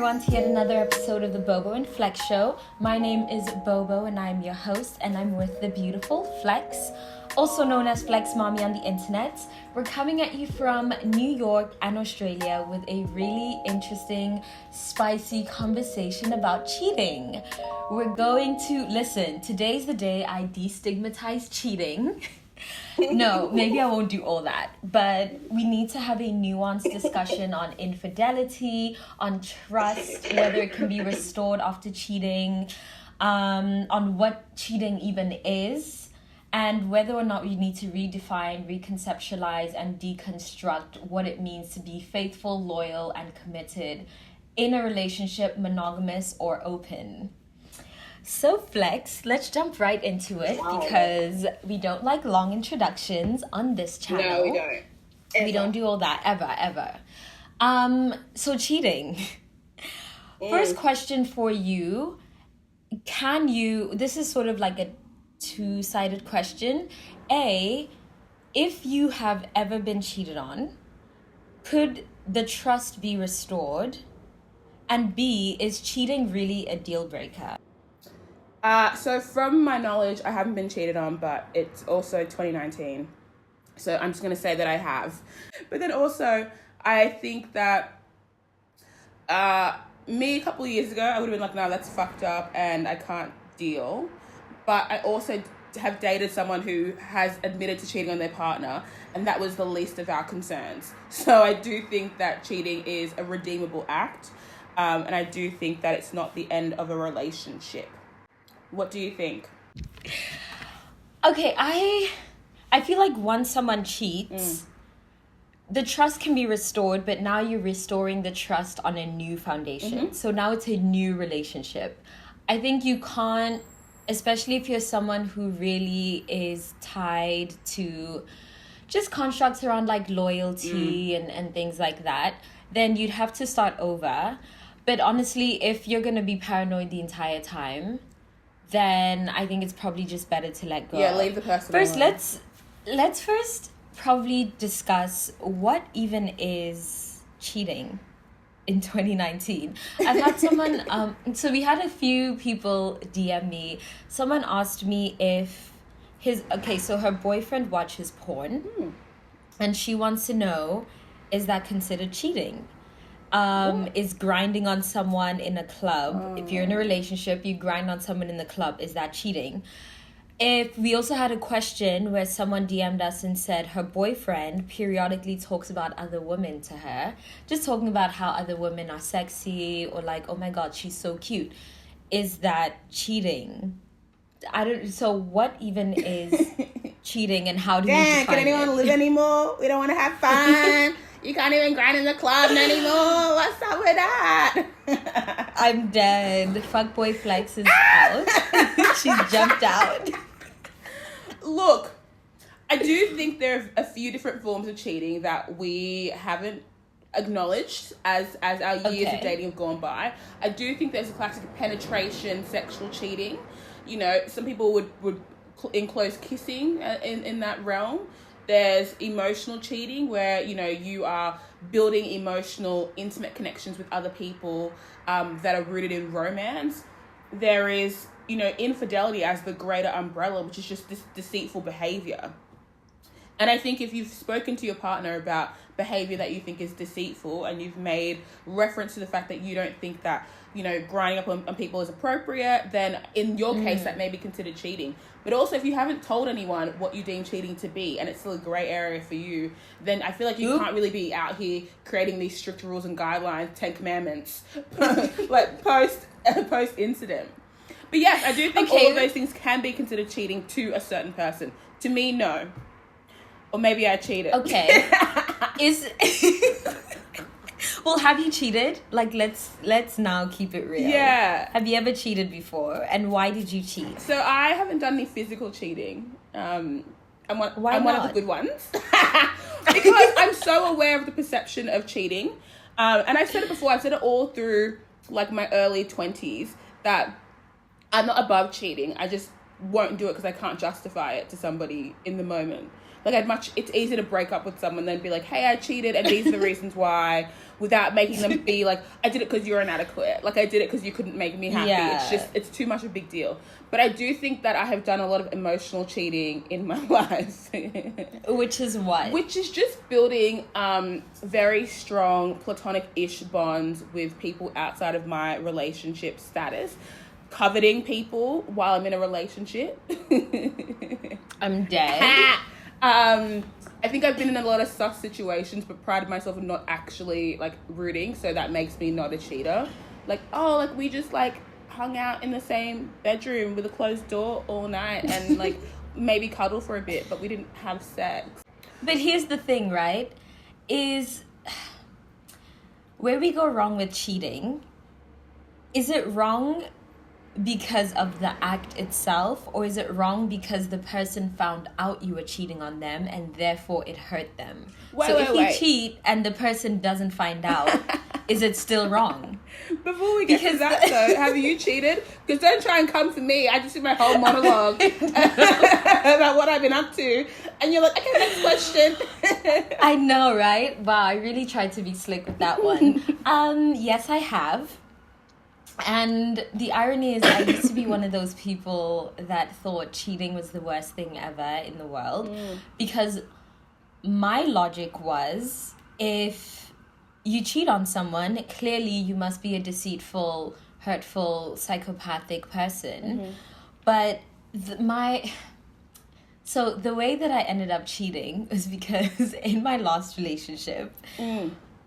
everyone to yet another episode of the Bobo and Flex Show. My name is Bobo and I'm your host, and I'm with the beautiful Flex, also known as Flex Mommy on the internet. We're coming at you from New York and Australia with a really interesting, spicy conversation about cheating. We're going to, listen, today's the day I destigmatize cheating. No, maybe I won't do all that, but we need to have a nuanced discussion on infidelity, on trust, whether it can be restored after cheating, on what cheating even is, and whether or not we need to redefine, reconceptualize, and deconstruct what it means to be faithful, loyal, and committed in a relationship, monogamous or open. So Flex, let's jump right into it because we don't like long introductions on this channel. No, we don't. We don't do all that ever. So cheating. First question for you. This is sort of like a two-sided question. A, if you have ever been cheated on, could the trust be restored? And B, is cheating really a deal breaker? So from my knowledge, I haven't been cheated on, but it's also 2019. So I'm just going to say that I have. But then also, I think that me a couple of years ago, I would have been like, no, that's fucked up and I can't deal. But I also have dated someone who has admitted to cheating on their partner, and that was the least of our concerns. So I do think that cheating is a redeemable act, and I do think that it's not the end of a relationship. What do you think? Okay, I feel like once someone cheats, the trust can be restored, but now you're restoring the trust on a new foundation. Mm-hmm. So now it's a new relationship. I think you can't, especially if you're someone who really is tied to just constructs around like loyalty and things like that, then you'd have to start over. But honestly, if you're going to be paranoid the entire time, then I think it's probably just better to let go. Yeah, leave the person first alone. Let's first probably discuss what even is cheating in 2019. I've had someone so we had a few people DM me. Someone asked me if so her boyfriend watches porn and she wants to know, is that considered cheating? Is grinding on someone in a club, if you're in a relationship, you grind on someone in the club, is that cheating? If we also had a question where someone DM'd us and said her boyfriend periodically talks about other women to her, just talking about how other women are sexy or like, oh my god, she's so cute, is that cheating? So what even is cheating and how do you define can anyone live anymore? We don't want to have fun. You can't even grind in the club anymore. What's up with that? I'm dead. Fuckboy Flex is out. She's jumped out. Look, I do think there are a few different forms of cheating that we haven't acknowledged as our years of dating have gone by. I do think there's a classic penetration, sexual cheating. You know, some people would enclose kissing in that realm. There's emotional cheating where, you know, you are building emotional, intimate connections with other people that are rooted in romance. There is, you know, infidelity as the greater umbrella, which is just this deceitful behavior. And I think if you've spoken to your partner about behavior that you think is deceitful and you've made reference to the fact that you don't think that, you know, grinding up on people is appropriate, then in your case that may be considered cheating. But also if you haven't told anyone what you deem cheating to be and it's still a grey area for you, then I feel like you can't really be out here creating these strict rules and guidelines, 10 commandments, like post incident. But yes, I do think all of those things can be considered cheating to a certain person. To me, no. Or maybe I cheated. Okay. Well, have you cheated? Like, let's now keep it real. Yeah. Have you ever cheated before? And why did you cheat? So I haven't done any physical cheating. I'm one of the good ones. Because I'm so aware of the perception of cheating. And I've said it before. I've said it all through, like, my early 20s that I'm not above cheating. I just won't do it because I can't justify it to somebody in the moment. Like, it's easy to break up with someone than be like, hey, I cheated and these are the reasons why, without making them be like, I did it because you're inadequate. Like, I did it because you couldn't make me happy. Yeah. It's too much of a big deal. But I do think that I have done a lot of emotional cheating in my life. Which is what? Which is just building very strong platonic-ish bonds with people outside of my relationship status. Coveting people while I'm in a relationship. I'm dead. I think I've been in a lot of sus situations, but prided myself on not actually, like, rooting, so that makes me not a cheater. Like, oh, like, we just, like, hung out in the same bedroom with a closed door all night and, like, maybe cuddle for a bit, but we didn't have sex. But here's the thing, right? Is where we go wrong with cheating, is it wrong because of the act itself, or is it wrong because the person found out you were cheating on them and therefore it hurt them? If you cheat and the person doesn't find out, is it still wrong? Before we get to that though, have you cheated? Because don't try and come for me. I just did my whole monologue about what I've been up to, and you're like, okay, next question. I know, right? Wow, I really tried to be slick with that one. Yes, I have. And the irony is I used to be one of those people that thought cheating was the worst thing ever in the world. Because my logic was, if you cheat on someone, clearly you must be a deceitful, hurtful, psychopathic person. But so the way that I ended up cheating was because in my last relationship,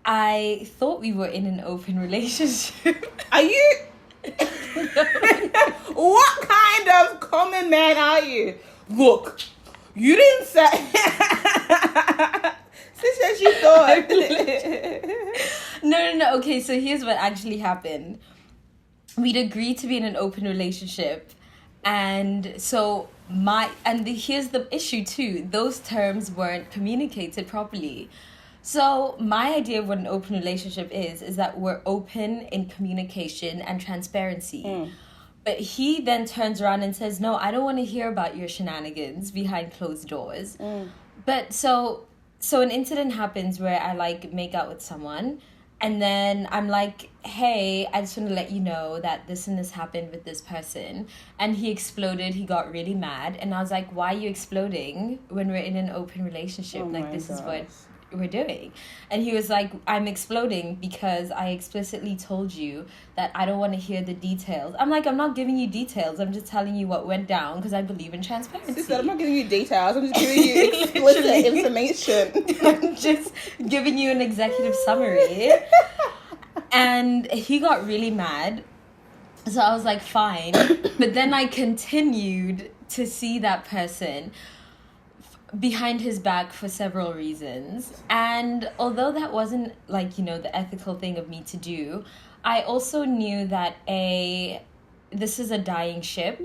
I thought we were in an open relationship. Are you? What kind of common man are you? Look, you didn't say. She said she thought. No. Okay, so here's what actually happened. We'd agreed to be in an open relationship, and so here's the issue too. Those terms weren't communicated properly. So my idea of what an open relationship is that we're open in communication and transparency. But he then turns around and says, no, I don't want to hear about your shenanigans behind closed doors. But so an incident happens where I, like, make out with someone, and then I'm like, hey, I just want to let you know that this and this happened with this person. And he exploded. He got really mad. And I was like, why are you exploding when we're in an open relationship? This is what we're doing. And he was like, I'm exploding because I explicitly told you that I don't want to hear the details. I'm like, I'm not giving you details. I'm just telling you what went down because I believe in transparency. Sister, I'm not giving you details. I'm just giving you explicit information. I'm just giving you an executive summary. And he got really mad. So I was like, fine. But then I continued to see that person behind his back for several reasons. And although that wasn't, like, you know, the ethical thing of me to do, I also knew that this is a dying ship.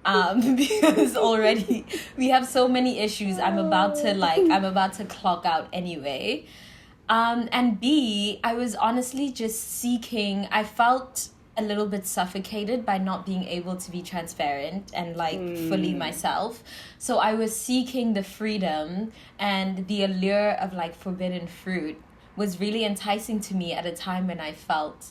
Because already we have so many issues. I'm about to clock out anyway. And B, I was honestly just I felt a little bit suffocated by not being able to be transparent and, like, fully myself. So I was seeking the freedom, and the allure of, like, forbidden fruit was really enticing to me at a time when I felt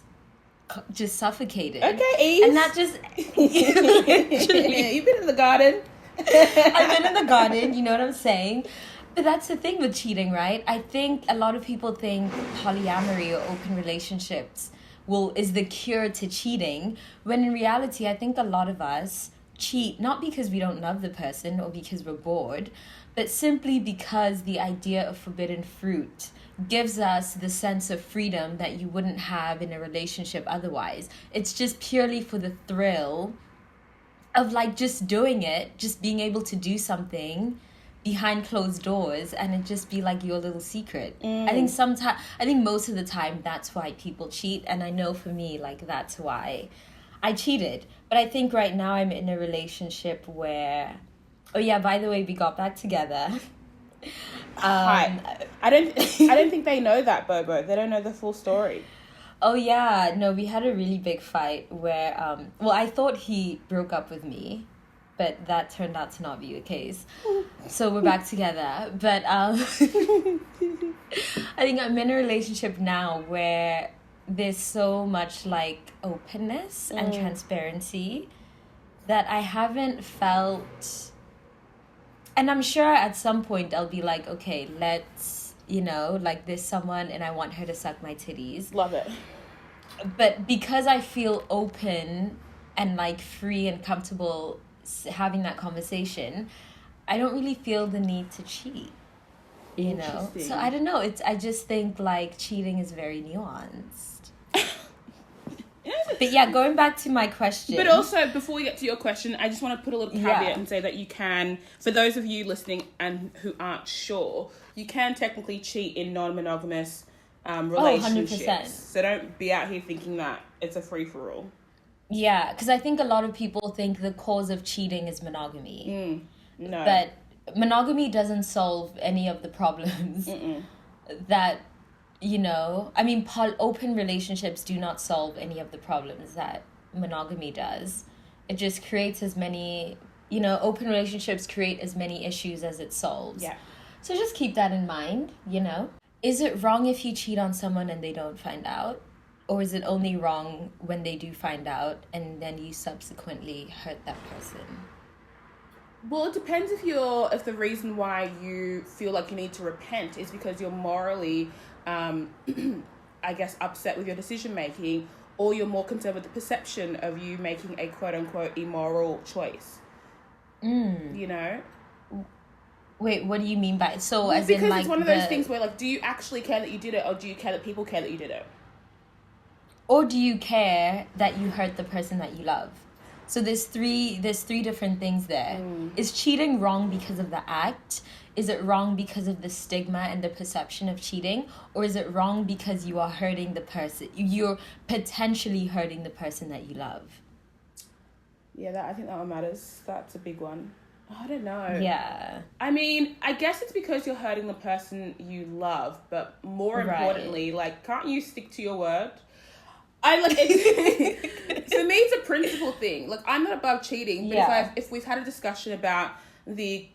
just suffocated. Okay, Eve. And that just literally. You've been in the garden. I've been in the garden, you know what I'm saying? But that's the thing with cheating, right? I think a lot of people think polyamory or open relationships is the cure to cheating, when in reality, I think a lot of us cheat not because we don't love the person or because we're bored, but simply because the idea of forbidden fruit gives us the sense of freedom that you wouldn't have in a relationship otherwise. It's just purely for the thrill of, like, just doing it, just being able to do something behind closed doors and it just be like your little secret. I think most of the time that's why people cheat, and I know for me, like, that's why I cheated. But I think right now I'm in a relationship where, oh yeah, by the way, we got back together. Hi. I don't think they know that, Bobo. They don't know the full story. Oh yeah, no, we had a really big fight where I thought he broke up with me. but that turned out to not be the case. So we're back together. But I think I'm in a relationship now where there's so much like openness and transparency that I haven't felt, and I'm sure at some point I'll be like, okay, let's, like there's someone and I want her to suck my titties. Love it. But because I feel open and like free and comfortable having that conversation, I don't really feel the need to cheat, So I don't know. I just think like cheating is very nuanced. But yeah, going back to my question. But also, before we get to your question, I just want to put a little caveat and say that you can, for those of you listening and who aren't sure, you can technically cheat in non-monogamous relationships. 100%. So don't be out here thinking that it's a free-for-all. Yeah, because I think a lot of people think the cause of cheating is monogamy. No. But monogamy doesn't solve any of the problems that... open relationships do not solve any of the problems that monogamy does. It just creates as many, open relationships create as many issues as it solves. Yeah. So just keep that in mind, Is it wrong if you cheat on someone and they don't find out? Or is it only wrong when they do find out and then you subsequently hurt that person? Well, it depends if the reason why you feel like you need to repent is because you're morally... I guess upset with your decision making, or you're more concerned with the perception of you making a quote unquote immoral choice. Wait, what do you mean by it? So well, as because in like it's one of those things where like, do you actually care that you did it, or do you care that people care that you did it? Or do you care that you hurt the person that you love? So there's three different things there. Is cheating wrong because of the act? Is it wrong because of the stigma and the perception of cheating? Or is it wrong because you are hurting the person? You're potentially hurting the person that you love. Yeah, I think that one matters. That's a big one. I don't know. Yeah. I mean, I guess it's because you're hurting the person you love, but more importantly, like, can't you stick to your word? For me, it's a principle thing. Like, I'm not above cheating, but if we've had a discussion about the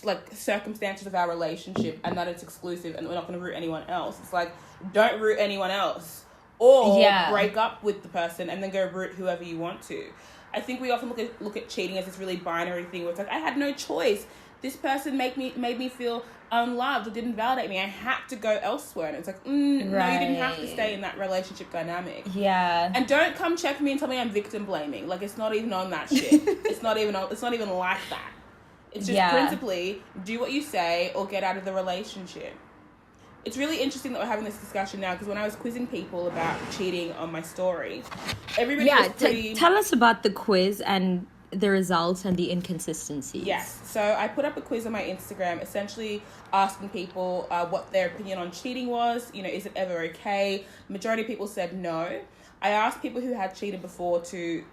like circumstances of our relationship and that it's exclusive and we're not going to root anyone else, it's like, don't root anyone else, or break up with the person and then go root whoever you want to. I think we often look at cheating as this really binary thing where it's like, I had no choice. This person made me feel unloved or didn't validate me. I had to go elsewhere. And it's like, no, you didn't have to stay in that relationship dynamic. Yeah. And don't come check me and tell me I'm victim blaming. Like, it's not even on that shit. It's not even like that. It's just principally do what you say or get out of the relationship. It's really interesting that we're having this discussion now, because when I was quizzing people about cheating on my story, everybody was pretty... tell us about the quiz and the results and the inconsistencies. Yes. So I put up a quiz on my Instagram, essentially asking people what their opinion on cheating was. Is it ever okay? Majority of people said no. I asked people who had cheated before to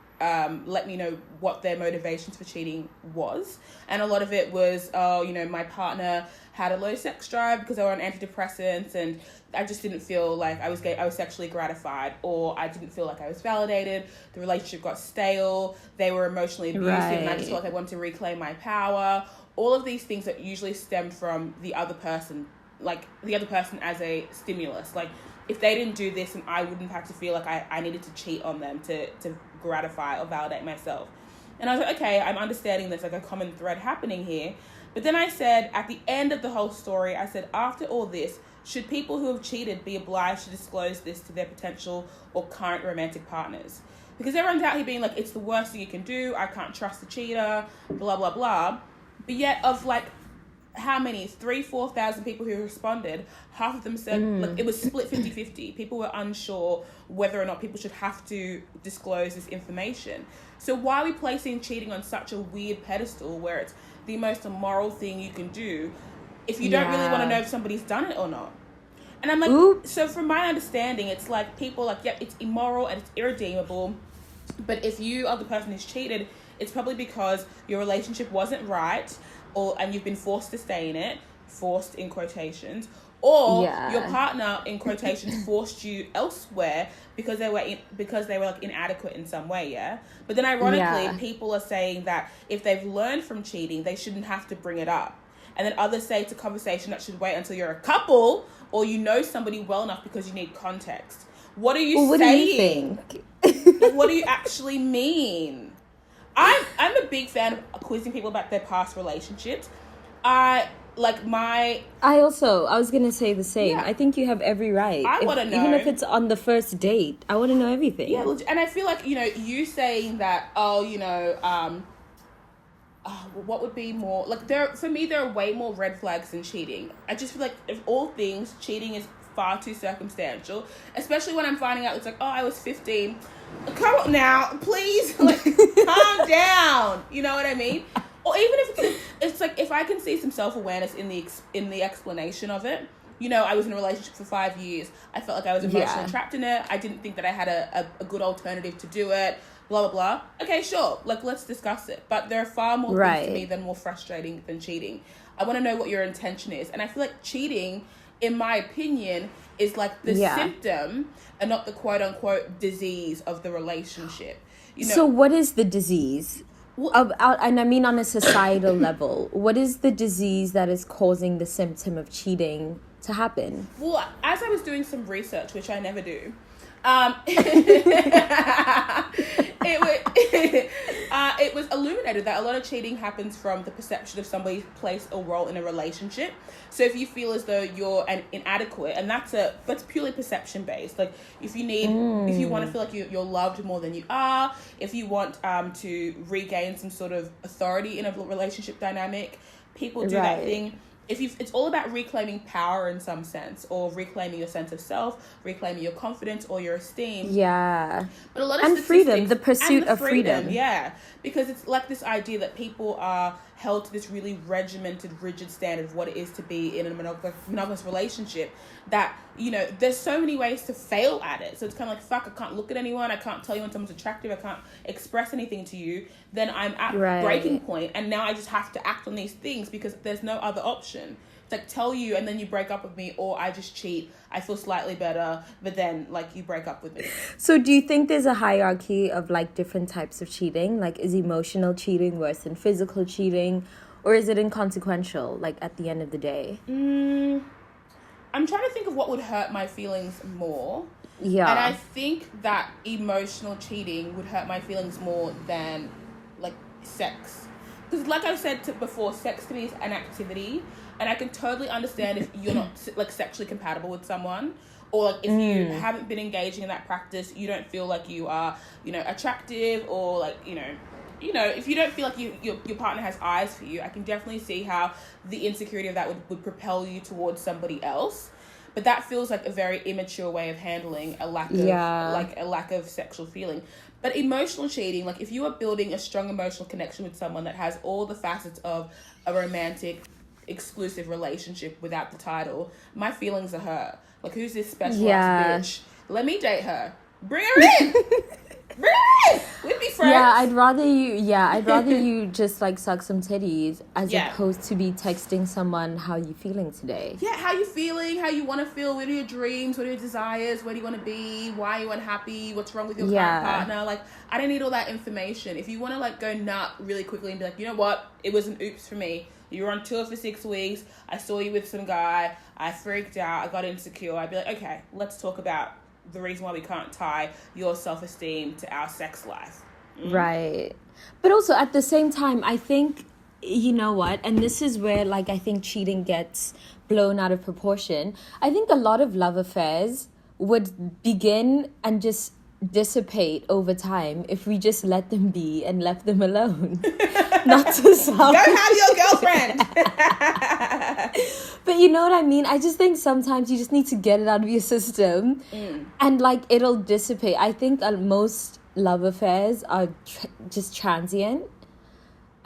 let me know what their motivations for cheating was. And a lot of it was, my partner had a low sex drive because they were on antidepressants and I just didn't feel like I was sexually gratified, or I didn't feel like I was validated. The relationship got stale. They were emotionally abusive and I just felt like I wanted to reclaim my power. All of these things that usually stem from the other person, like the other person as a stimulus. Like, if they didn't do this, and I wouldn't have to feel like I needed to cheat on them to gratify or validate myself. And I was like, okay, I'm understanding there's like a common thread happening here. But then I said, at the end of the whole story, I said, after all this, should people who have cheated be obliged to disclose this to their potential or current romantic partners? Because everyone's out here being like, it's the worst thing you can do, I can't trust the cheater, blah, blah, blah. But yet of like, how many? 4,000 people who responded, half of them said, like, it was split 50-50. People were unsure whether or not people should have to disclose this information. So why are we placing cheating on such a weird pedestal where it's the most immoral thing you can do if you don't really want to know if somebody's done it or not? And I'm like, so from my understanding, it's like people like, it's immoral and it's irredeemable. But if you are the person who's cheated, it's probably because your relationship wasn't right, and you've been forced to stay in it forced in quotations, or Yeah. your partner in quotations forced you elsewhere because they were like inadequate in some way. Yeah. But then ironically, people are saying that if they've learned from cheating, they shouldn't have to bring it up. And then others say it's a conversation that should wait until you're a couple or you know somebody well enough because you need context. What are you saying? What do you think? Like, what do you actually mean? I'm a big fan of quizzing people about their past relationships. I was gonna say the same. Yeah. I think you have every right. I want to know. Even if it's on the first date, I want to know everything. Yeah, and I feel like, you saying that, what would be more like for me there are way more red flags than cheating. I just feel like of all things, cheating is far too circumstantial, especially when I'm finding out it's like, oh, I was 15. Come on now, please, like, calm down. You know what I mean? Or even if it's like, if I can see some self-awareness in the explanation of it. I was in a relationship for 5 years. I felt like I was emotionally trapped in it. I didn't think that I had a good alternative to do it. Blah, blah, blah. Okay, sure. Like, let's discuss it. But there are far more things to me that are more frustrating than cheating. I want to know what your intention is. And I feel like cheating, in my opinion, is like the symptom and not the quote-unquote disease of the relationship. So what is the disease? And I mean on a societal level, what is the disease that is causing the symptom of cheating to happen? Well, as I was doing some research, which I never do, it was illuminated that a lot of cheating happens from the perception of somebody's place or role in a relationship. So if you feel as though you're inadequate, and that's purely perception based. Like if you want to feel like you're loved more than you are, if you want to regain some sort of authority in a relationship dynamic, people do that thing. It's all about reclaiming power in some sense, or reclaiming your sense of self, reclaiming your confidence or your esteem. Yeah. But a lot of freedom, the pursuit of freedom. Yeah. Because it's like this idea that people are held to this really regimented, rigid standard of what it is to be in a monogamous relationship, that, there's so many ways to fail at it. So it's kind of like, fuck, I can't look at anyone, I can't tell you when someone's attractive, I can't express anything to you, then I'm at breaking point, and now I just have to act on these things because there's no other option. It's like, tell you and then you break up with me, or I just cheat, I feel slightly better, but then like you break up with me. So do you think there's a hierarchy of like different types of cheating? Like, is emotional cheating worse than physical cheating, or is it inconsequential, like at the end of the day? I'm trying to think of what would hurt my feelings more. Yeah. And I think that emotional cheating would hurt my feelings more than like sex. Because like I said before, sex to me is an activity. And I can totally understand if you're not like sexually compatible with someone, or like if you haven't been engaging in that practice, you don't feel like you are, attractive, or like, if you don't feel like your partner has eyes for you. I can definitely see how the insecurity of that would propel you towards somebody else. But that feels like a very immature way of handling a lack of sexual feeling. But emotional cheating, like if you are building a strong emotional connection with someone that has all the facets of a romantic, exclusive relationship without the title, my feelings are hurt. Like, who's this special ass bitch? Let me date her. Bring her in. Bring her in. We'd be friends. I'd rather you just like suck some titties as opposed to be texting someone, how you feeling today. Yeah, how you feeling, how you want to feel, what are your dreams, what are your desires, where do you want to be, why are you unhappy, what's wrong with your current partner. Like, I don't need all that information. If you want to like go nut really quickly and be like, you know what, it was an oops for me. You were on tour for 6 weeks. I saw you with some guy. I freaked out. I got insecure. I'd be like, okay, let's talk about the reason why we can't tie your self-esteem to our sex life. Right. But also at the same time, I think, you know what, and this is where like I think cheating gets blown out of proportion. I think a lot of love affairs would begin and just dissipate over time if we just let them be and left them alone. Not to sound... Go have your girlfriend. But you know what I mean? I just think sometimes you just need to get it out of your system and like it'll dissipate. I think most love affairs are just transient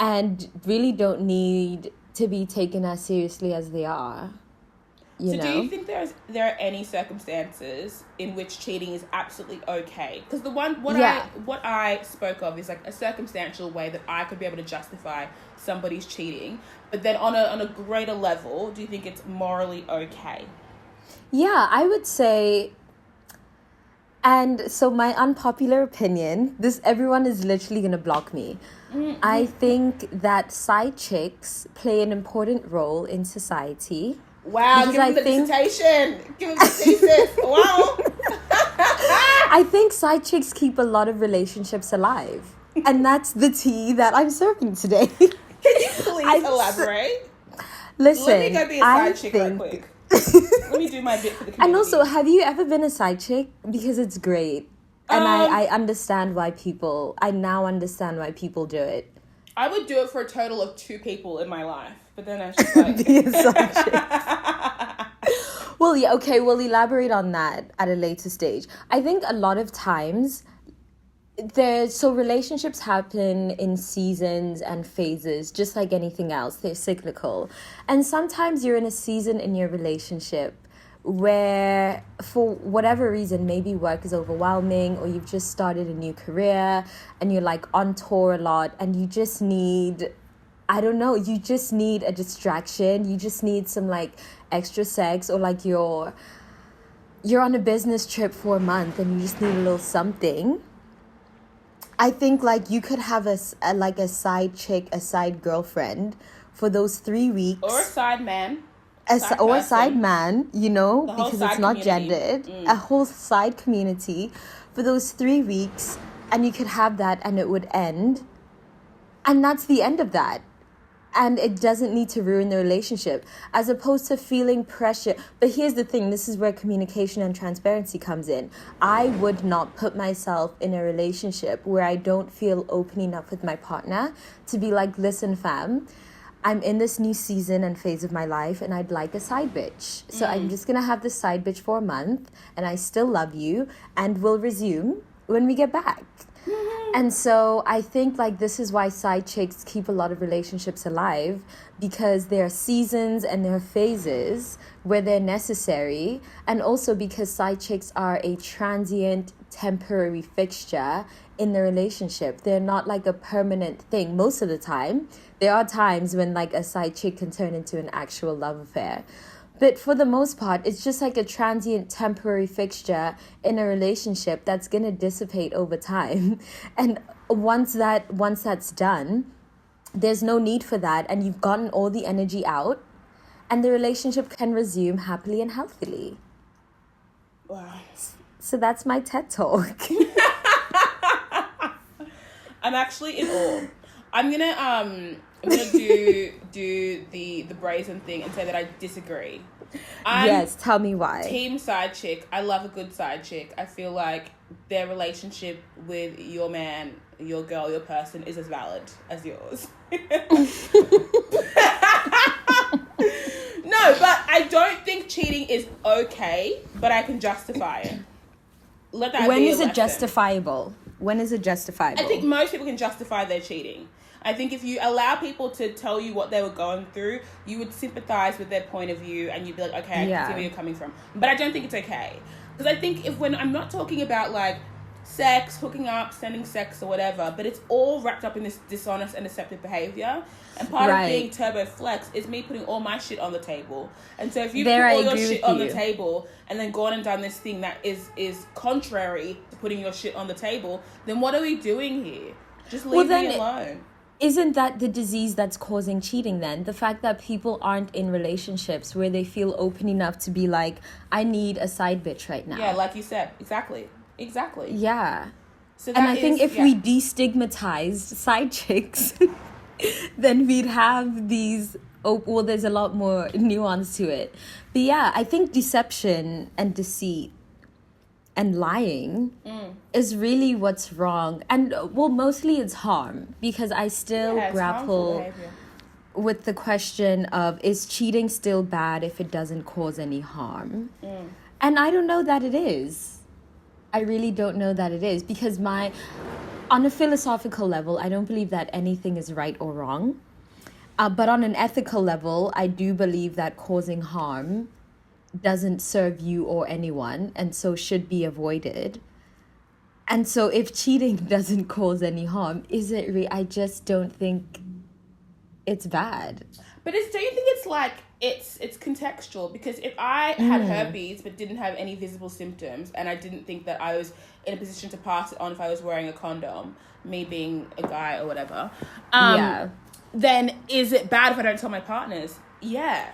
and really don't need to be taken as seriously as they are. you know. Do you think there are any circumstances in which cheating is absolutely okay? Because what I spoke of is like a circumstantial way that I could be able to justify somebody's cheating, but then on a greater level, do you think it's morally okay? Yeah, I would say. And so my unpopular opinion, everyone is literally going to block me. Mm-hmm. I think that side chicks play an important role in society. Wow, give him the dissertation. Give him the thesis. Wow. I think side chicks keep a lot of relationships alive. And that's the tea that I'm serving today. Can you please elaborate? Listen, let me go be a side chick right quick. Let me do my bit for the community. And also, have you ever been a side chick? Because it's great. And I understand why I now understand why people do it. I would do it for a total of 2 people in my life. But then I was just like... Be a side chick. Well, yeah, okay, we'll elaborate on that at a later stage. I think a lot of times... relationships happen in seasons and phases, just like anything else. They're cyclical. And sometimes you're in a season in your relationship where, for whatever reason, maybe work is overwhelming, or you've just started a new career and you're like on tour a lot, and you just need, I don't know, you just need a distraction. You just need some like extra sex, or like you're on a business trip for a month and you just need a little something. I think like you could have a side chick, a side girlfriend for those 3 weeks. Or a side man. A side man, you know, because it's not gendered. A whole side community for those 3 weeks, and you could have that and it would end. And that's the end of that. And it doesn't need to ruin the relationship, as opposed to feeling pressure. But here's the thing, this is where communication and transparency comes in. I would not put myself in a relationship where I don't feel open enough with my partner to be like, listen, fam, I'm in this new season and phase of my life and I'd like a side bitch. So I'm just going to have this side bitch for a month, and I still love you, and we'll resume when we get back. And so I think like this is why side chicks keep a lot of relationships alive, because there are seasons and there are phases where they're necessary, and also because side chicks are a transient, temporary fixture in the relationship. They're not like a permanent thing most of the time. There are times when like a side chick can turn into an actual love affair. But for the most part, it's just like a transient, temporary fixture in a relationship that's going to dissipate over time. And once that's done, there's no need for that. And you've gotten all the energy out, and the relationship can resume happily and healthily. Wow. So that's my TED Talk. I'm actually in awe. I'm gonna do the brazen thing and say that I disagree. Yes, tell me why. Team side chick. I love a good side chick. I feel like their relationship with your man, your girl, your person is as valid as yours. No, but I don't think cheating is okay, but I can justify it. Let that When be is a it lesson. justifiable? When is it justifiable? I think most people can justify their cheating. I think if you allow people to tell you what they were going through, you would sympathize with their point of view, and you'd be like, okay, I can see where you're coming from. But I don't think it's okay. Because I think when I'm not talking about like sex, hooking up, sending sex or whatever, but it's all wrapped up in this dishonest and deceptive behavior. And part of being turbo flex is me putting all my shit on the table. And so if you put all your shit on the table and then gone and done this thing that is contrary to putting your shit on the table, then what are we doing here? Just leave me alone. Isn't that the disease that's causing cheating then? The fact that people aren't in relationships where they feel open enough to be like, I need a side bitch right now. Yeah, like you said. Exactly. Yeah. So and I think if we destigmatized side chicks, then we'd have these... well, there's a lot more nuance to it. But yeah, I think deception and deceit and lying is really what's wrong. And, well, mostly it's harm, because I still grapple with the question of, is cheating still bad if it doesn't cause any harm? And I don't know that it is. I really don't know that it is, because on a philosophical level, I don't believe that anything is right or wrong. But on an ethical level, I do believe that causing harm doesn't serve you or anyone, and so should be avoided. And so if cheating doesn't cause any harm, is it I just don't think it's bad. But do you think it's like it's contextual? Because if I had herpes but didn't have any visible symptoms, and I didn't think that I was in a position to pass it on if I was wearing a condom, me being a guy or whatever, then is it bad if I don't tell my partners? Yeah.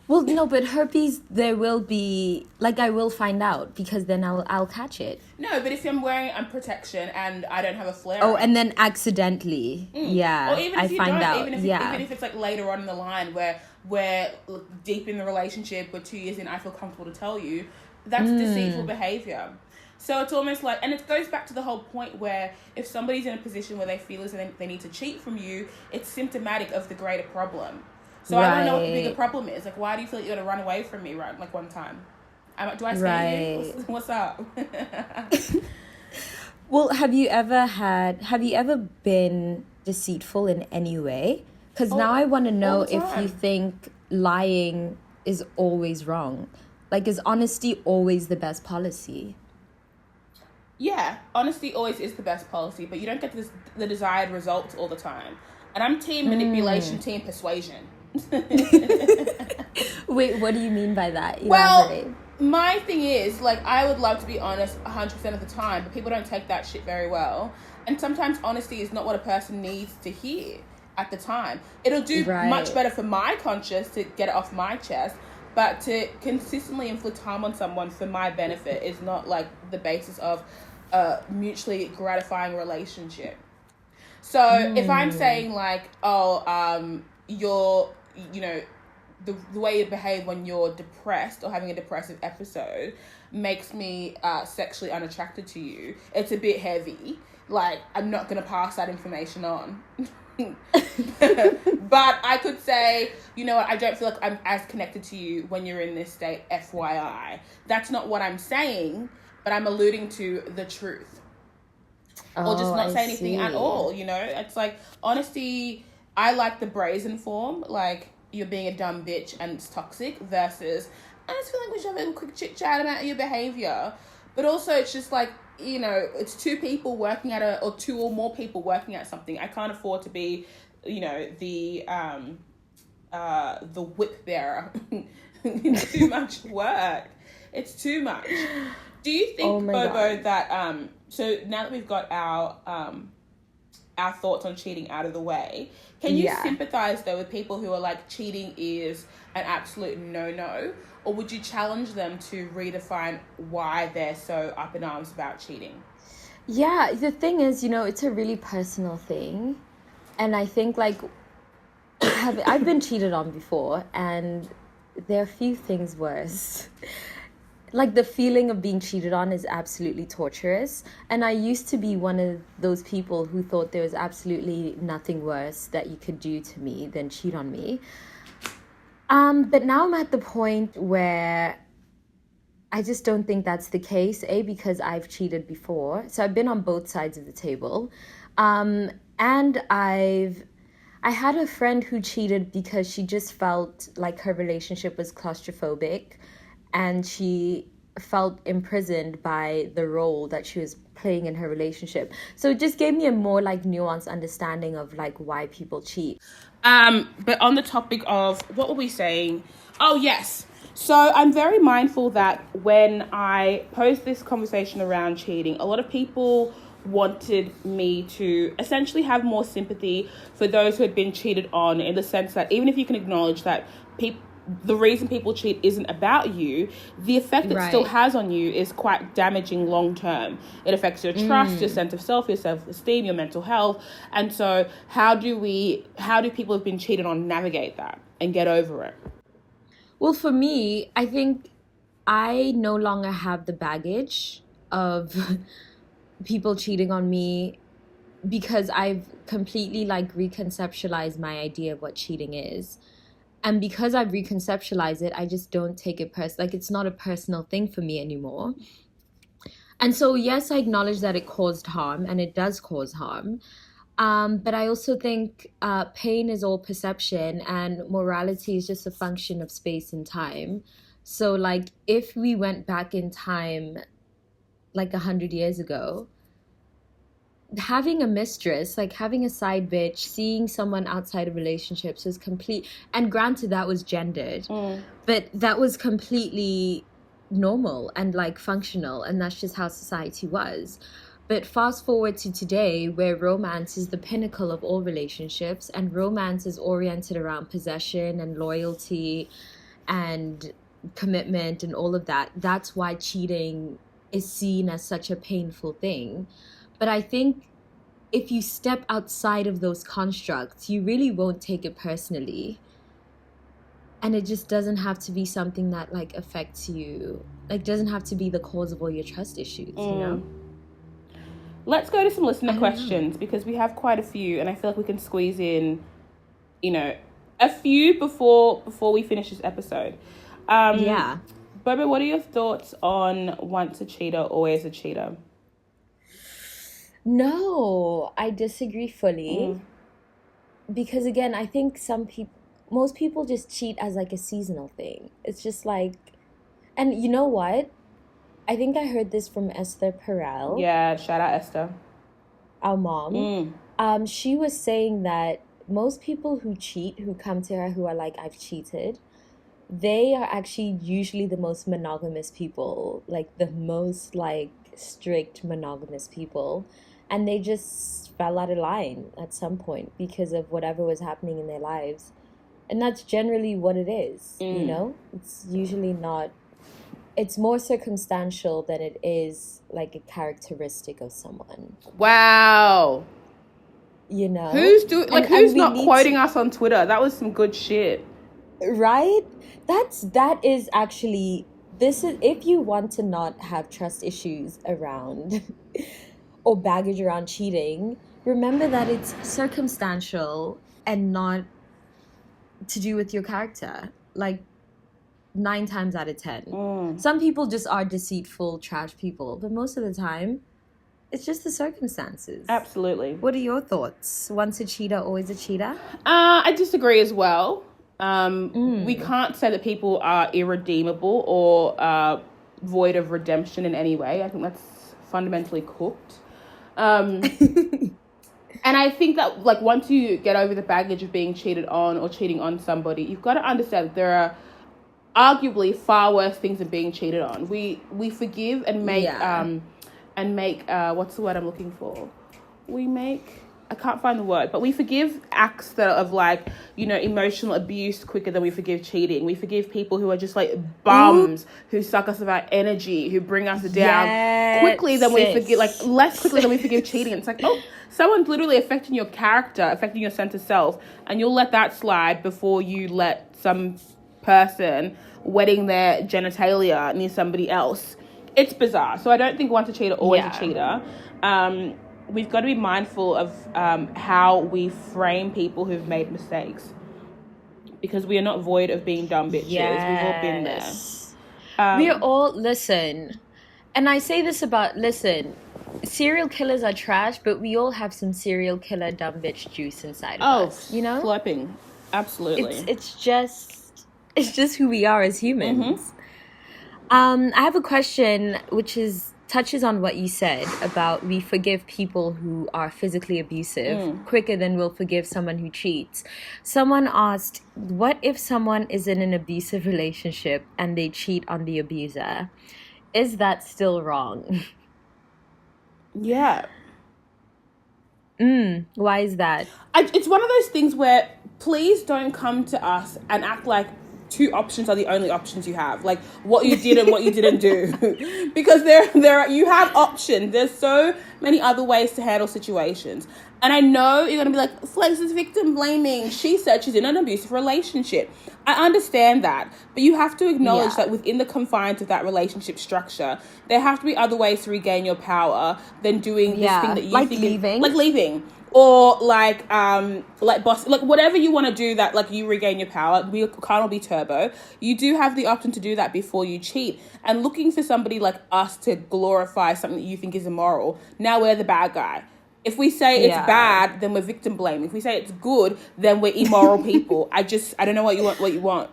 Well, no, but herpes, there will be, like, I will find out because then I'll catch it. No, but if I'm wearing protection and I don't have a flare. Oh, and then accidentally, or even if even if it's like later on in the line where we're deep in the relationship, we're 2 years in, I feel comfortable to tell you, that's deceitful behavior. So it's almost like, and it goes back to the whole point where if somebody's in a position where they feel as though they need to cheat from you, it's symptomatic of the greater problem. So I want to know what the bigger problem is. Like, why do you feel like you're going to run away from me, right? Like, one time? Do I scare you? What's up? Well, have you ever been deceitful in any way? Because now I want to know if you think lying is always wrong. Like, is honesty always the best policy? Yeah, honesty always is the best policy, but you don't get the desired results all the time. And I'm team manipulation, team persuasion. Wait, what do you mean by that? Elaborate. Well, my thing is, like, I would love to be honest 100% of the time, but people don't take that shit very well. And sometimes honesty is not what a person needs to hear at the time. It'll do much better for my conscience to get it off my chest, but to consistently inflict harm on someone for my benefit is not, like, the basis of a mutually gratifying relationship. So if I'm saying, like, the way you behave when you're depressed or having a depressive episode makes me sexually unattracted to you, it's a bit heavy. Like, I'm not going to pass that information on. But I could say, you know what, I don't feel like I'm as connected to you when you're in this state, FYI. That's not what I'm saying, but I'm alluding to the truth. Or just not say anything at all, you know? It's like, honesty, I like the brazen form, like, you're being a dumb bitch and it's toxic, versus, I just feel like we should have a quick chit chat about your behavior. But also, it's just like, you know, it's two people working at or two or more people working at something. I can't afford to be, you know, the whip bearer. It's too much work. It's too much. Do you think, Bobo, that so now that we've got our thoughts on cheating out of the way, can you sympathize though with people who are like, cheating is an absolute no-no, or would you challenge them to redefine why they're so up in arms about cheating? Yeah, the thing is, you know, it's a really personal thing, and I think, like, I've been cheated on before, and there are a few things worse. Like, the feeling of being cheated on is absolutely torturous. And I used to be one of those people who thought there was absolutely nothing worse that you could do to me than cheat on me. But now I'm at the point where I just don't think that's the case. Because I've cheated before. So I've been on both sides of the table. And I had a friend who cheated because she just felt like her relationship was claustrophobic. And she felt imprisoned by the role that she was playing in her relationship. So it just gave me a more, like, nuanced understanding of, like, why people cheat. But on the topic of, what were we saying? Oh, yes. So I'm very mindful that when I posed this conversation around cheating, a lot of people wanted me to essentially have more sympathy for those who had been cheated on, in the sense that even if you can acknowledge that the reason people cheat isn't about you, the effect it still has on you is quite damaging long term. It affects your trust, your sense of self, your self-esteem, your mental health. And so how do people who've been cheated on navigate that and get over it? Well, for me, I think I no longer have the baggage of people cheating on me, because I've completely, like, reconceptualized my idea of what cheating is. And because I've reconceptualized it, I just don't take it like, it's not a personal thing for me anymore. And so, yes, I acknowledge that it caused harm, and it does cause harm. But I also think pain is all perception, and morality is just a function of space and time. So, like, if we went back in time, like 100 years ago, having a mistress, like having a side bitch, seeing someone outside of relationships was complete. And granted, that was gendered, but that was completely normal and like functional, and that's just how society was. But fast forward to today, where romance is the pinnacle of all relationships, and romance is oriented around possession and loyalty and commitment and all of that. That's why cheating is seen as such a painful thing. But I think if you step outside of those constructs, you really won't take it personally. And it just doesn't have to be something that like affects you. Like, doesn't have to be the cause of all your trust issues, you know? Let's go to some listener questions because we have quite a few, and I feel like we can squeeze in, you know, a few before we finish this episode. Yeah. Bobo, what are your thoughts on once a cheater, always a cheater? No, I disagree fully. Because again, I think most people just cheat as like a seasonal thing. It's just like, and you know what? I think I heard this from Esther Perel. Yeah, shout out Esther. Our mom. She was saying that most people who cheat, who come to her, who are like, I've cheated, they are actually usually the most monogamous people, like the most like strict monogamous people. And they just fell out of line at some point because of whatever was happening in their lives. And that's generally what it is, you know? It's usually not... It's more circumstantial than it is like a characteristic of someone. Wow. You know? Who's not quoting us on Twitter? That was some good shit. Right? That is actually... This is... If you want to not have trust issues around... or baggage around cheating, remember that it's circumstantial and not to do with your character. Like 9 times out of 10. Some people just are deceitful, trash people, but most of the time, it's just the circumstances. Absolutely. What are your thoughts? Once a cheater, always a cheater? I disagree as well. We can't say that people are irredeemable or void of redemption in any way. I think that's fundamentally cooked. And I think that like once you get over the baggage of being cheated on or cheating on somebody, you've got to understand that there are arguably far worse things than being cheated on. We forgive and make what's the word I'm looking for? I can't find the word, but we forgive acts that are of like, you know, emotional abuse quicker than we forgive cheating. We forgive people who are just like bums, who suck us of our energy, who bring us down quickly than we forgive, like less quickly than we forgive cheating. It's like, oh, someone's literally affecting your character, affecting your sense of self, and you'll let that slide before you let some person wetting their genitalia near somebody else. It's bizarre. So I don't think once a cheater, always a cheater. We've got to be mindful of how we frame people who've made mistakes, because we are not void of being dumb bitches. Yes. We've all been there. We are all, listen, and I say this about, serial killers are trash, but we all have some serial killer dumb bitch juice inside of us, you know? Flipping. Absolutely. It's just who we are as humans. I have a question which touches on what you said about we forgive people who are physically abusive quicker than we'll forgive someone who cheats. Someone asked, what if someone is in an abusive relationship and they cheat on the abuser? Is that still wrong? Yeah. Why is that? It's one of those things where please don't come to us and act like 2 options are the only options you have, like what you did and what you didn't do, because there you have options. There's so many other ways to handle situations, and I know you're gonna be like, Flex is victim blaming. She said she's in an abusive relationship. I understand that, but you have to acknowledge that within the confines of that relationship structure, there have to be other ways to regain your power than doing this thing that you like think leaving. Or like boss, like whatever you want to do that like you regain your power. We can't all be turbo. You do have the option to do that before you cheat. And looking for somebody like us to glorify something that you think is immoral. Now we're the bad guy. If we say it's bad, then we're victim blaming. If we say it's good, then we're immoral people. I don't know what you want.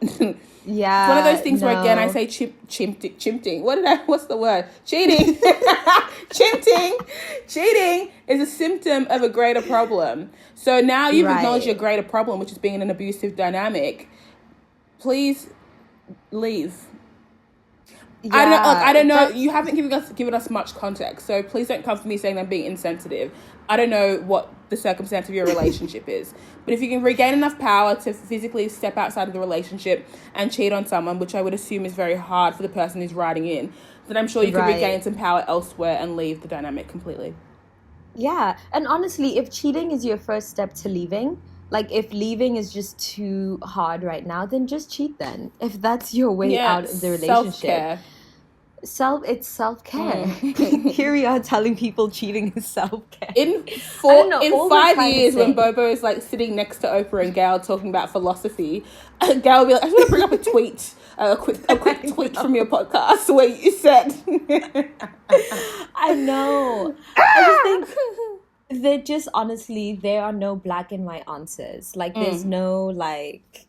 Yeah. It's one of those things where, again, I say chimting. What's the word? Cheating. Cheating is a symptom of a greater problem. So now you've acknowledged your greater problem, which is being in an abusive dynamic. Please leave. Yeah, I don't know. You haven't given us much context, so please don't come for me saying I'm being insensitive. I don't know what the circumstance of your relationship is, but if you can regain enough power to physically step outside of the relationship and cheat on someone, which I would assume is very hard for the person who's writing in, then I'm sure you can regain some power elsewhere and leave the dynamic completely. Yeah, and honestly, if cheating is your first step to leaving, like if leaving is just too hard right now, then just cheat then. If that's your way out of the relationship. It's self-care. Here we are telling people cheating is self-care. In 5 years, when Bobo is like sitting next to Oprah and Gail talking about philosophy, Gail will be like, I just want to bring up a tweet, a quick tweet from your podcast where you said. I know. I just think that just honestly, there are no black and white answers. Like there's no like,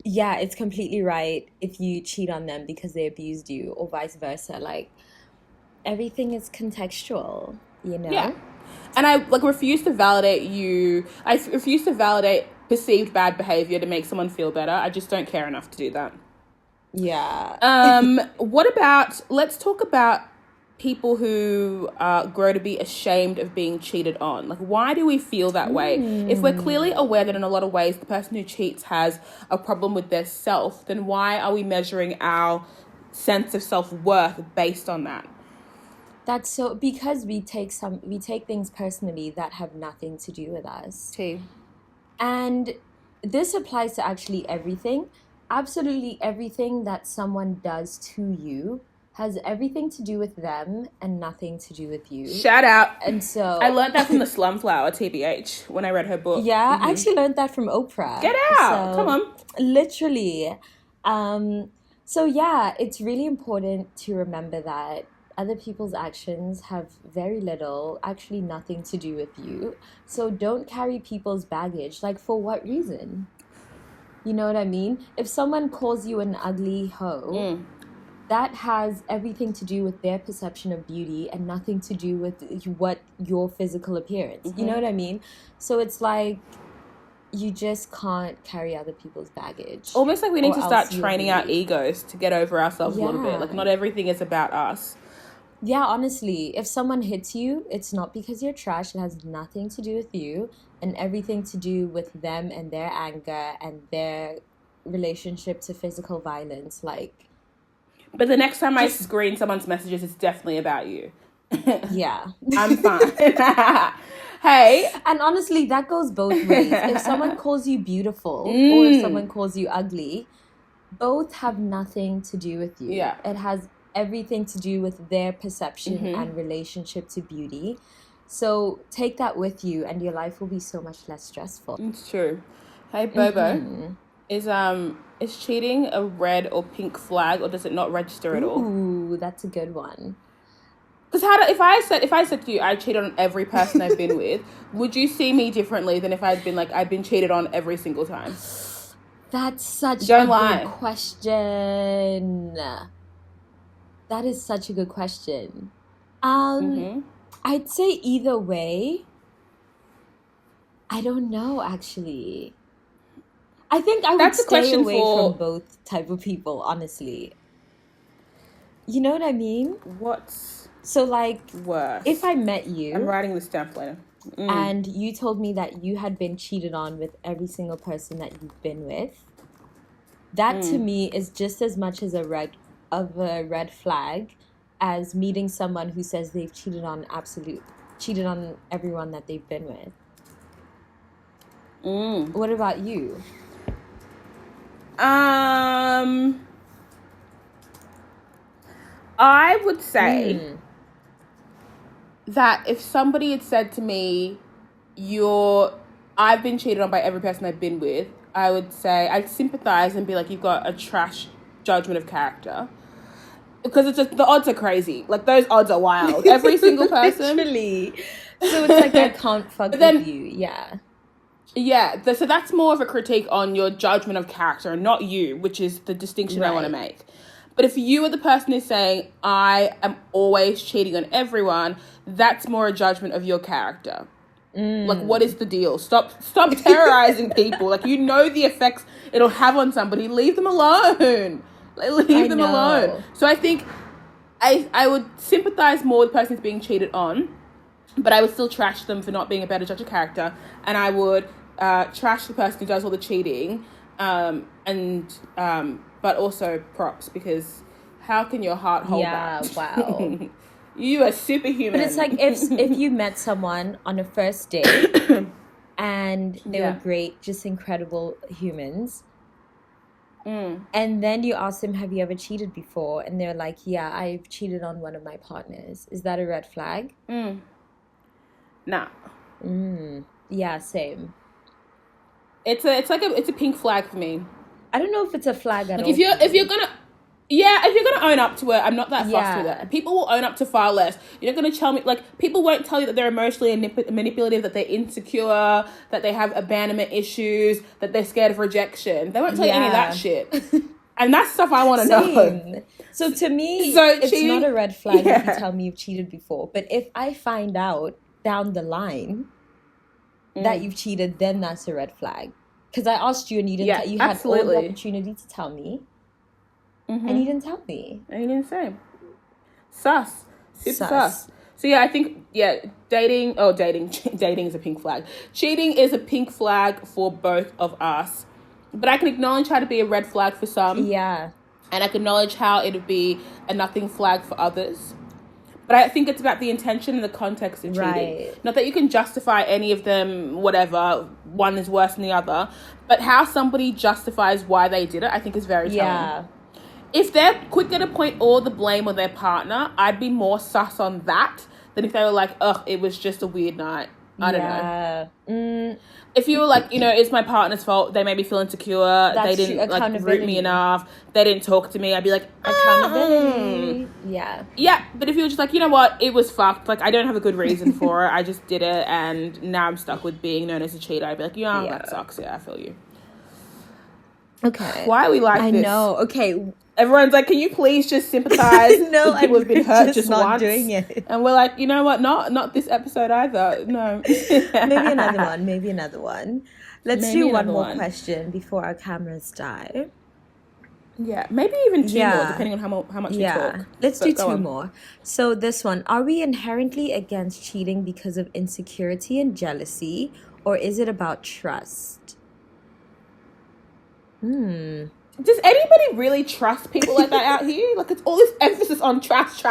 yeah, it's completely right if you cheat on them because they abused you or vice versa. Like everything is contextual, you know? Yeah. And I refuse to validate you. I refuse to validate perceived bad behavior to make someone feel better. I just don't care enough to do that. Yeah. Let's talk about people who grow to be ashamed of being cheated on. Like, why do we feel that way? If we're clearly aware that in a lot of ways the person who cheats has a problem with their self, then why are we measuring our sense of self-worth based on that? That's so because we take things personally that have nothing to do with us. Too. And this applies to actually everything. Absolutely everything that someone does to you has everything to do with them and nothing to do with you. Shout out. And so I learned that from the Slumflower, TBH, when I read her book. Yeah, I actually learned that from Oprah. Get out. Come on. Literally. So yeah, it's really important to remember that other people's actions have very little, actually nothing to do with you. So don't carry people's baggage. Like, for what reason? You know what I mean? If someone calls you an ugly hoe, that has everything to do with their perception of beauty and nothing to do with what your physical appearance. You know what I mean? So it's like you just can't carry other people's baggage. Almost like we need to start training our egos to get over ourselves a little bit. Like, not everything is about us. Yeah, honestly, if someone hits you, it's not because you're trash. It has nothing to do with you and everything to do with them and their anger and their relationship to physical violence. Like, but the next time I screen someone's messages, it's definitely about you. Yeah. I'm fine. Hey. And honestly, that goes both ways. If someone calls you beautiful or if someone calls you ugly, both have nothing to do with you. Yeah. It has everything to do with their perception and relationship to beauty. So take that with you and your life will be so much less stressful. It's true. Hey, Bobo. Is cheating a red or pink flag, or does it not register at all? Ooh, that's a good one. Because if I said to you, I cheated on every person I've been with, would you see me differently than if I'd been like, I've been cheated on every single time? That's such Don't a lie. good question. That is such a good question. I'd say either way. I don't know, actually. I think I would stay away from both type of people, honestly. You know what I mean? What's so like worse? If I met you, I'm writing this down later, and you told me that you had been cheated on with every single person that you've been with, that to me is just as much as a red flag as meeting someone who says they've cheated on everyone that they've been with. What about you? I would say that if somebody had said to me, I've been cheated on by every person I've been with, I would say I'd sympathize and be like, you've got a trash judgment of character. because it's just, the odds are crazy. Like, those odds are wild. Every single person. Literally. So it's like, I can't fuck with you. Yeah. Yeah. So that's more of a critique on your judgment of character, and not you, which is the distinction I want to make. But if you are the person who's saying, I am always cheating on everyone, that's more a judgment of your character. Like, what is the deal? Stop terrorizing people. Like, you know the effects it'll have on somebody. Leave them alone. Leave them alone. So I think I would sympathize more with the person who's being cheated on, but I would still trash them for not being a better judge of character. And I would trash the person who does all the cheating, but also props, because how can your heart hold that? Yeah, wow. You are superhuman. But it's like, if you met someone on a first date and they were great, just incredible humans, and then you ask them, have you ever cheated before? And they're like, yeah, I've cheated on one of my partners. Is that a red flag? Nah. Yeah, same. It's a pink flag for me. I don't know if it's a flag at all. If you're gonna own up to it, I'm not that fussed with it. People will own up to far less. You're not gonna tell me, like, people won't tell you that they're emotionally manipulative, that they're insecure, that they have abandonment issues, that they're scared of rejection. They won't tell you any of that shit. And that's stuff I want to know. So to me, it's not a red flag if you tell me you've cheated before. But if I find out down the line that you've cheated, then that's a red flag. Because I asked you and you didn't. You had all the opportunity to tell me, and you didn't tell me. And you didn't say. Sus. Super sus. So yeah, I think dating is a pink flag. Cheating is a pink flag for both of us. But I can acknowledge how to be a red flag for some. Yeah. And I can acknowledge how it would be a nothing flag for others. But I think it's about the intention and the context of cheating. Right. Not that you can justify any of them, whatever, one is worse than the other. But how somebody justifies why they did it, I think is very telling. Yeah. If they're quicker to point all the blame on their partner, I'd be more sus on that than if they were like, ugh, it was just a weird night. I don't know. If you were like, it's my partner's fault, they made me feel insecure, they didn't like root me enough, they didn't talk to me, I'd be like, accountability. Yeah, but if you were just like, you know what, it was fucked, like, I don't have a good reason for it, I just did it, and now I'm stuck with being known as a cheater, I'd be like, that sucks, I feel you. Okay. Why are we like this? I know, okay. Everyone's like, can you please just sympathize? No, people have been hurt just not once. Doing it. And we're like, you know what? Not this episode either. No. Maybe another one. Let's do one more question before our cameras die. Yeah, maybe even two more, depending on how much we talk. Let's do two more. So this one, are we inherently against cheating because of insecurity and jealousy, or is it about trust? Does anybody really trust people like that out here? Like, it's all this emphasis on trust.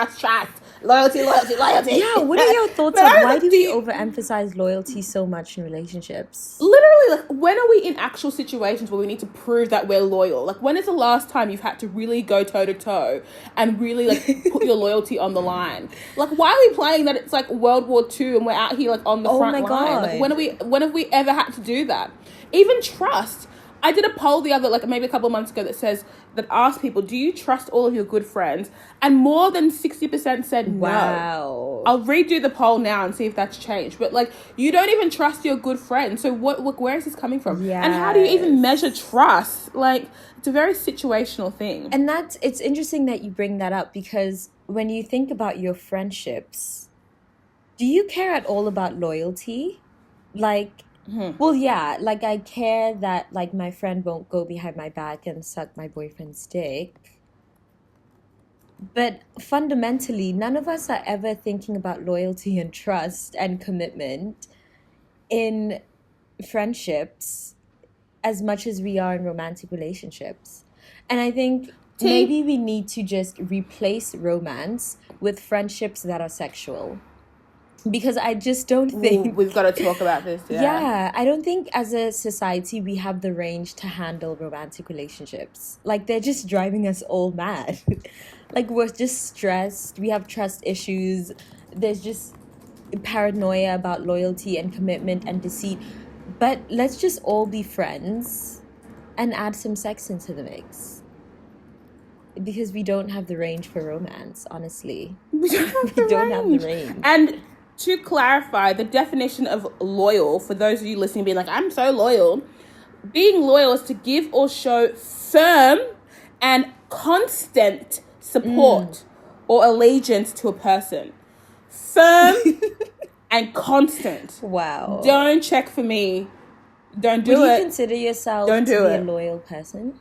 Loyalty. Yeah, what are your thoughts on why do we overemphasize loyalty so much in relationships? Literally, like, when are we in actual situations where we need to prove that we're loyal? Like, when is the last time you've had to really go toe-to-toe and really, like, put your loyalty on the line? Like, why are we playing that it's, like, World War II and we're out here, like, on the front line? God. Like, when have we ever had to do that? Even trust. I did a poll the other, like, maybe a couple of months ago that asked people, do you trust all of your good friends? And more than 60% said no. Wow. I'll redo the poll now and see if that's changed. But, like, you don't even trust your good friends. So where is this coming from? Yes. And how do you even measure trust? Like, it's a very situational thing. And it's interesting that you bring that up, because when you think about your friendships, do you care at all about loyalty? Like, well, yeah, like, I care that, like, my friend won't go behind my back and suck my boyfriend's dick. But fundamentally, none of us are ever thinking about loyalty and trust and commitment in friendships as much as we are in romantic relationships. And I think maybe we need to just replace romance with friendships that are sexual. Because I just don't think... we've got to talk about this, Yeah, I don't think as a society we have the range to handle romantic relationships. Like, they're just driving us all mad. Like, we're just stressed. We have trust issues. There's just paranoia about loyalty and commitment and deceit. But let's just all be friends and add some sex into the mix. Because we don't have the range for romance, honestly. We don't have the range. And to clarify, the definition of loyal, for those of you listening being like, I'm so loyal, being loyal is to give or show firm and constant support or allegiance to a person. Firm and constant. Wow. Don't check for me. Don't do it. Would you consider yourself to be a loyal person?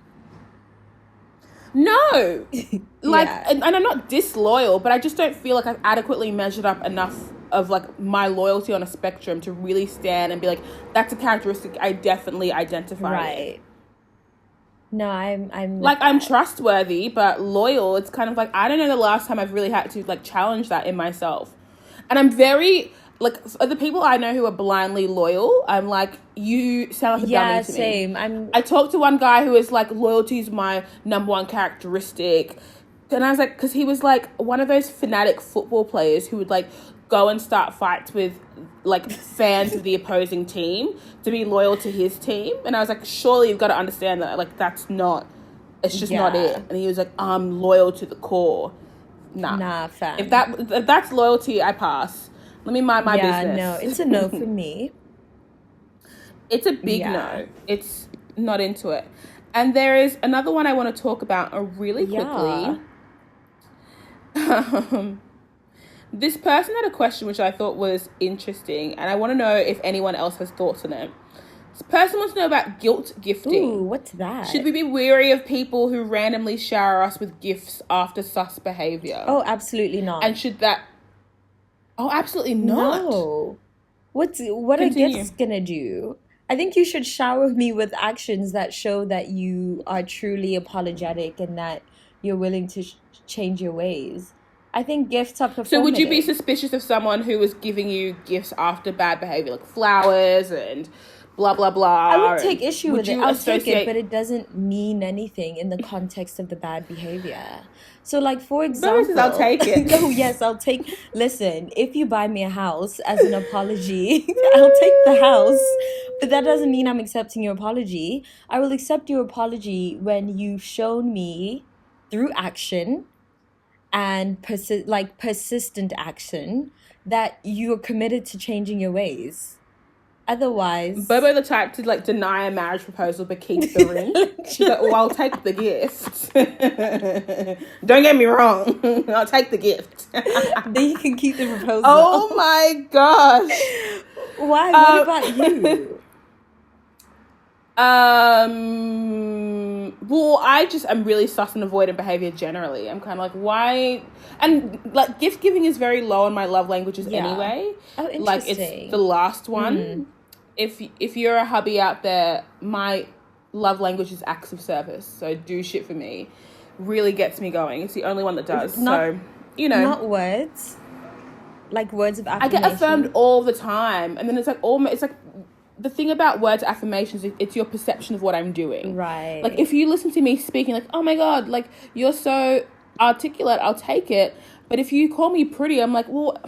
No. And I'm not disloyal, but I just don't feel like I've adequately measured up enough of like my loyalty on a spectrum to really stand and be like, that's a characteristic I definitely identify with. No, I'm like, I'm trustworthy, but loyal, it's kind of like, I don't know the last time I've really had to like challenge that in myself. And I'm very, like, the people I know who are blindly loyal, I'm like, you sound like a dummy to me. Yeah, same. I talked to one guy who was like, loyalty is my number one characteristic. And I was like, because he was like one of those fanatic football players who would like go and start fights with like fans of the opposing team to be loyal to his team. And I was like, surely you've got to understand that, like, it's just not it. And he was like, I'm loyal to the core. Nah, fam. If that's loyalty, I pass. Let me mind my business. No, it's a no for me. It's a big no. It's not into it. And there is another one I want to talk about really quickly. This person had a question which I thought was interesting, and I want to know if anyone else has thoughts on it. This person wants to know about guilt gifting. Ooh, what's that? Should we be wary of people who randomly shower us with gifts after sus behavior? Oh, absolutely not. And should that... Oh, absolutely not. No. What are gifts gonna do? I think you should shower me with actions that show that you are truly apologetic and that you're willing to change your ways. I think gifts are performative. So would you be suspicious of someone who was giving you gifts after bad behavior, like flowers and blah, blah, blah? I would take issue with it. I'll take it, but it doesn't mean anything in the context of the bad behavior. So, like, for example... I'll take it. Oh, yes, I'll take... Listen, if you buy me a house as an apology, I'll take the house. But that doesn't mean I'm accepting your apology. I will accept your apology when you've shown me through action and persistent action that you're committed to changing your ways. Otherwise... Bobo the type to like deny a marriage proposal but keep the ring. She's like, I'll take the gift. Don't get me wrong. I'll take the gift. Then you can keep the proposal. Oh my gosh. Why? What about you? Well, I'm really sus and avoidant behavior generally. I'm kind of like, why? And like, gift giving is very low on my love languages anyway. Oh, interesting. Like, it's the last one. If you're a hubby out there, my love language is acts of service. So do shit for me. Really gets me going. It's the only one that does. So, you know. Not words. Like words of affirmation. I get affirmed all the time. And then it's like, the thing about words of affirmations, it's your perception of what I'm doing. Right. Like, if you listen to me speaking, like, oh my God, like, you're so articulate, I'll take it. But if you call me pretty, I'm like, well,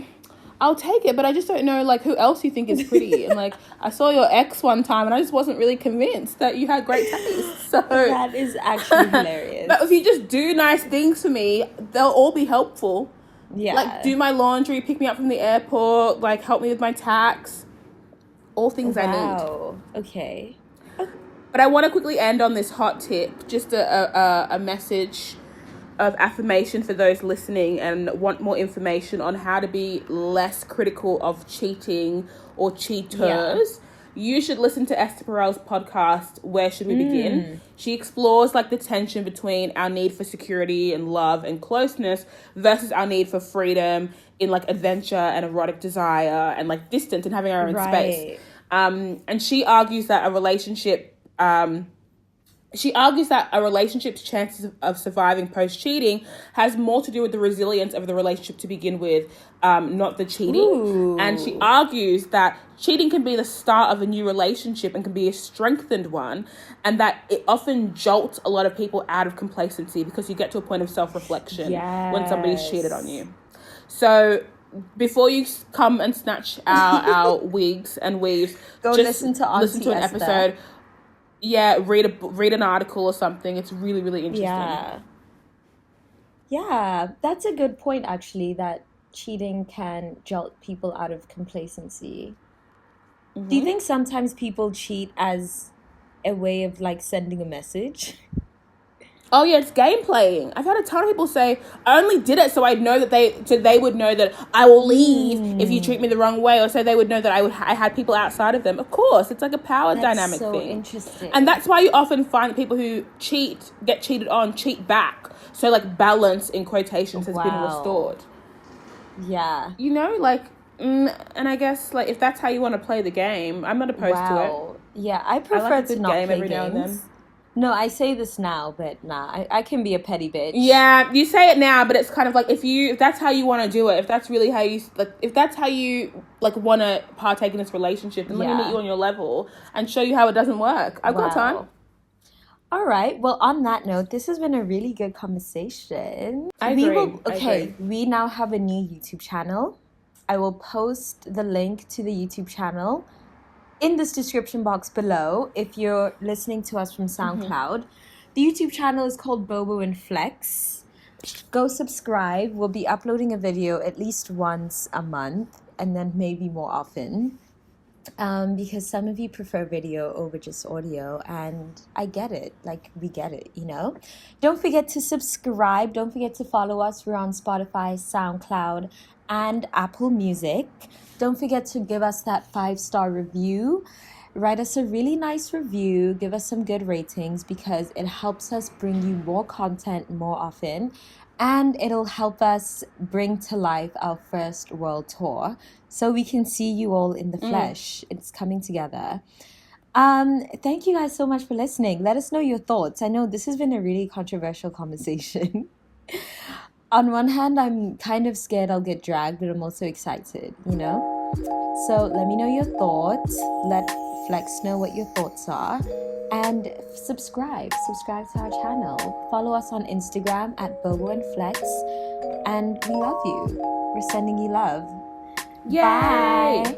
I'll take it, but I just don't know, like, who else you think is pretty. And, like, I saw your ex one time, and I just wasn't really convinced that you had great taste. So that is actually hilarious. But if you just do nice things for me, they'll all be helpful. Yeah. Like, do my laundry, pick me up from the airport, like, help me with my tax. All things I need. Okay. But I want to quickly end on this hot tip, just a message of affirmation for those listening and want more information on how to be less critical of cheating or cheaters. You should listen to Esther Perel's podcast, Where Should We Begin? She explores like the tension between our need for security and love and closeness versus our need for freedom in like adventure and erotic desire and like distance and having our own space. And she argues that a relationship's chances of surviving post-cheating has more to do with the resilience of the relationship to begin with, not the cheating. Ooh. And she argues that cheating can be the start of a new relationship and can be a strengthened one, and that it often jolts a lot of people out of complacency because you get to a point of self-reflection when somebody's cheated on you. So before you come and snatch our wigs and weaves, go just listen to an episode. Yeah, read an article or something. It's really, really interesting. Yeah. Yeah, that's a good point, actually, that cheating can jolt people out of complacency. Do you Mm-hmm. think sometimes people cheat as a way of like sending a message? Oh yeah, it's game playing. I've had a ton of people say, "I only did it so I'd know that they would know that I will leave if you treat me the wrong way," or so they would know that I had people outside of them. Of course, it's like a power That's dynamic so thing, interesting. and that's why you often find that people who get cheated on, cheat back. So like balance in quotations has been Wow. restored. Yeah. You know, like, and I guess like if that's how you want to play the game, I'm not opposed to it. Wow. Yeah, I I like prefer a to good not game play every now and then. games. No, I say this now, but nah, I can be a petty bitch. Yeah, you say it now, but it's kind of like if that's how you want to do it, if that's really how you like, if that's how you like want to partake in this relationship, then let me meet Yeah. you on your level and show you how it doesn't work. I've got time. Wow. All right. Well, on that note, this has been a really good conversation. I We agree. will, I okay, agree. we now have a new YouTube channel. I will post the link to the YouTube channel in this description box below if you're listening to us from SoundCloud. The YouTube channel is called Bobo and Flex. Go subscribe. We'll be uploading a video at least once a month and then maybe more often. Because some of you prefer video over just audio, and I get it. Like, we get it, you know? Don't forget to subscribe. Don't forget to follow us. We're on Spotify, SoundCloud, and Apple Music. Don't forget to give us that 5-star review. Write us a really nice review. Give us some good ratings because it helps us bring you more content more often. And it'll help us bring to life our first world tour so we can see you all in the flesh. It's coming together. Thank you guys so much for listening. Let us know your thoughts. I know this has been a really controversial conversation. On one hand, I'm kind of scared I'll get dragged, but I'm also excited, you know? So let me know your thoughts. Let Flex know what your thoughts are. And subscribe to our channel. Follow us on Instagram at Bobo and Flex. And we love you. We're sending you love. Yay! Bye.